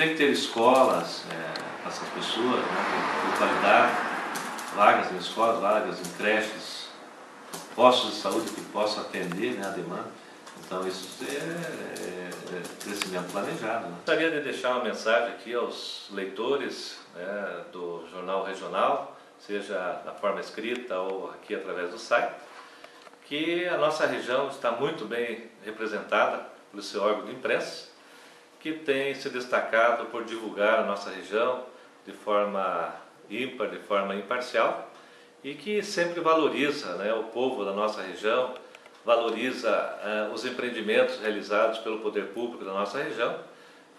tem que ter escolas para essas pessoas, né, de qualidade, vagas em escolas, vagas em creches, postos de saúde que possam atender, né, a demanda. Então isso é crescimento planejado, né? Gostaria de deixar uma mensagem aqui aos leitores, né, do Jornal Regional, seja na forma escrita ou aqui através do site, que a nossa região está muito bem representada pelo seu órgão de imprensa, que tem se destacado por divulgar a nossa região de forma ímpar, de forma imparcial, e que sempre valoriza, né, o povo da nossa região, valoriza os empreendimentos realizados pelo poder público da nossa região,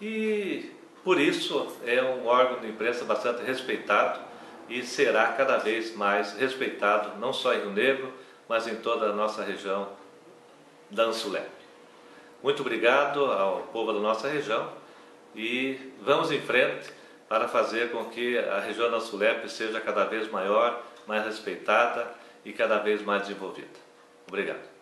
e por isso é um órgão de imprensa bastante respeitado e será cada vez mais respeitado, não só em Rio Negro, mas em toda a nossa região da Ansulep. Muito obrigado ao povo da nossa região e vamos em frente para fazer com que a região da Ansulep seja cada vez maior, mais respeitada e cada vez mais desenvolvida. Obrigado.